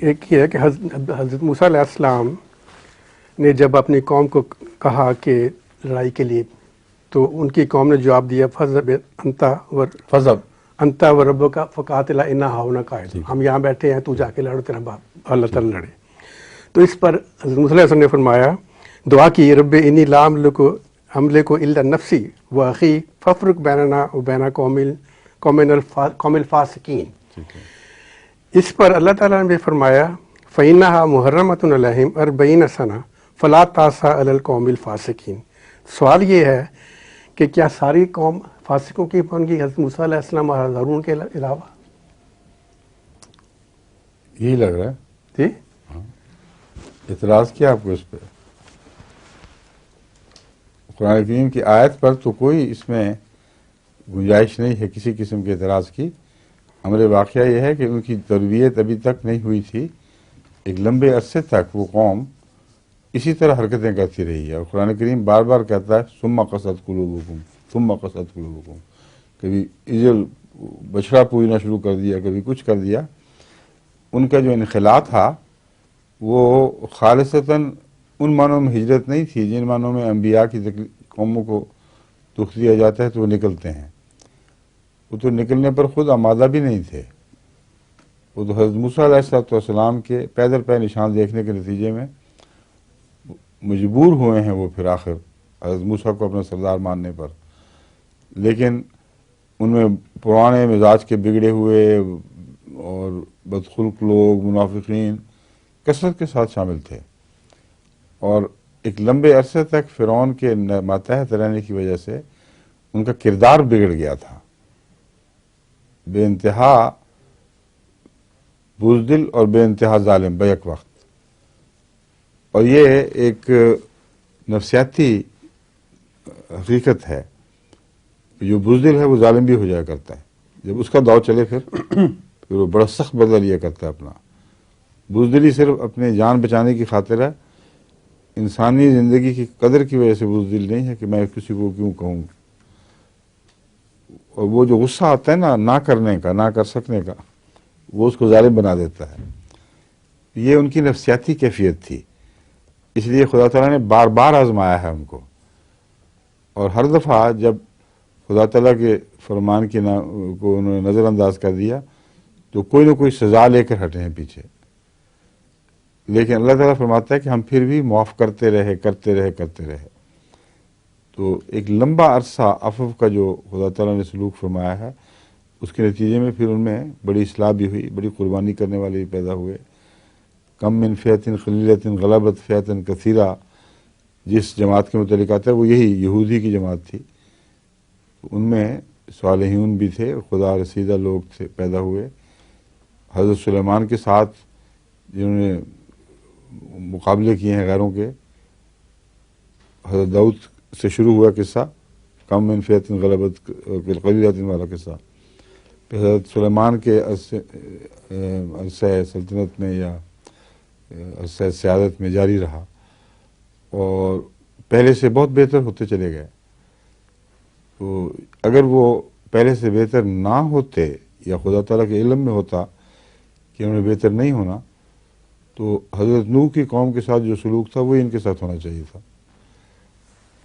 ایک یہ ہے کہ حضرت موسیٰ علیہ السلام نے جب اپنی قوم کو کہا کہ لڑائی کے لیے، تو ان کی قوم نے جواب دیا فضب انت و ربک فقاتلا انا ہاہنا قاعدون، ہم یہاں بیٹھے ہیں، تو جا کے لڑو، تیرا باپ اللہ تعالیٰ لڑے۔ تو اس پر حضرت موسیٰ علیہ السلام نے فرمایا، دعا کی، رب انی لا املک الا نفسی و اخی فافرق بیننا و بین قوم الفاسقین۔ اس پر اللہ تعالیٰ نے بھی فرمایا فإنها محرمۃ علیہم 40 سنہ فلا تأس علی القوم الفاسقین۔ سوال یہ ہے کہ کیا ساری قوم فاسقوں کی بن گئی حضرت موسیٰ علیہ السلام اور ہارون کے علاوہ؟ یہی لگ رہا ہے جی اعتراض کیا آپ کو اس پہ؟ قرآن کریم کی آیت پر تو کوئی اس میں گنجائش نہیں ہے کسی قسم کے اعتراض کی۔ امر واقعہ یہ ہے کہ ان کی تربیت ابھی تک نہیں ہوئی تھی، ایک لمبے عرصے تک وہ قوم اسی طرح حرکتیں کرتی رہی ہے، اور قرآن کریم بار بار کہتا ہے ثم قست قلوبکم ثم قست قلوبکم، کبھی عجل بچڑا پوجنا شروع کر دیا، کبھی کچھ کر دیا۔ ان کا جو انخلا تھا وہ خالصتاً ان معنوں میں ہجرت نہیں تھی جن معنوں میں انبیاء کی قوموں کو دکھ دیا جاتا ہے تو وہ نکلتے ہیں۔ وہ تو نکلنے پر خود آمادہ بھی نہیں تھے، وہ تو حضرت موسیٰ علیہ السلام کے پیدر پہ نشان دیکھنے کے نتیجے میں مجبور ہوئے ہیں وہ پھر آخر حضرت موسیٰ کو اپنا سردار ماننے پر۔ لیکن ان میں پرانے مزاج کے بگڑے ہوئے اور بدخلق لوگ، منافقین کثرت کے ساتھ شامل تھے، اور ایک لمبے عرصے تک فرعون کے ماتحت رہنے کی وجہ سے ان کا کردار بگڑ گیا تھا، بے انتہا بزدل اور بے انتہا ظالم بیک وقت۔ اور یہ ایک نفسیاتی حقیقت ہے، جو بزدل ہے وہ ظالم بھی ہو جایا کرتا ہے، جب اس کا داؤ چلے پھر وہ بڑا سخت بدلہ لیا کرتا ہے اپنا۔ بزدلی صرف اپنے جان بچانے کی خاطر ہے، انسانی زندگی کی قدر کی وجہ سے بزدل نہیں ہے کہ میں کسی کو کیوں کہوں۔ اور وہ جو غصہ آتا ہے نا نہ کرنے کا، نہ کر سکنے کا، وہ اس کو ظالم بنا دیتا ہے۔ یہ ان کی نفسیاتی کیفیت تھی، اس لیے خدا تعالیٰ نے بار بار آزمایا ہے ان کو، اور ہر دفعہ جب خدا تعالیٰ کے فرمان کو انہوں نے نظر انداز کر دیا تو کوئی نہ کوئی سزا لے کر ہٹے ہیں پیچھے۔ لیکن اللہ تعالیٰ فرماتا ہے کہ ہم پھر بھی معاف کرتے رہے۔ تو ایک لمبا عرصہ عفو کا جو خدا تعالیٰ نے سلوک فرمایا ہے، اس کے نتیجے میں پھر ان میں بڑی اصلاح بھی ہوئی، بڑی قربانی کرنے والے بھی پیدا ہوئے۔ کم من فئۃ قلیلۃ غلبت فئۃ کثیرہ جس جماعت کے متعلق آتا ہے وہ یہی یہودی کی جماعت تھی، ان میں صالحین بھی تھے، خدا رسیدہ لوگ تھے پیدا ہوئے۔ حضرت سلیمان کے ساتھ جنہوں نے مقابلے کیے ہیں غیروں کے، حضرت داؤد سے شروع ہوا قصہ، کم من فئۃ غلبت قلیلۃ والا قصہ، پھر حضرت سلیمان کے عرصہ سلطنت میں یا عرصہ سیادت میں جاری رہا، اور پہلے سے بہت بہتر ہوتے چلے گئے۔ تو اگر وہ پہلے سے بہتر نہ ہوتے یا خدا تعالیٰ کے علم میں ہوتا کہ انہوں نے بہتر نہیں ہونا، تو حضرت نوح کی قوم کے ساتھ جو سلوک تھا وہی ان کے ساتھ ہونا چاہیے تھا۔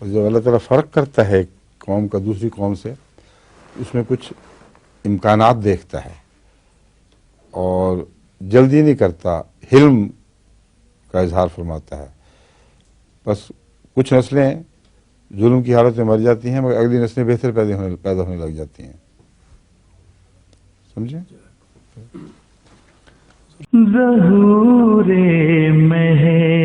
اور جب اللہ تعالیٰ فرق کرتا ہے قوم کا دوسری قوم سے، اس میں کچھ امکانات دیکھتا ہے اور جلدی نہیں کرتا، حلم کا اظہار فرماتا ہے۔ بس کچھ نسلیں ظلم کی حالت میں مر جاتی ہیں مگر اگلی نسلیں بہتر پیدا ہونے لگ جاتی ہیں، سمجھے؟ ظہور مہر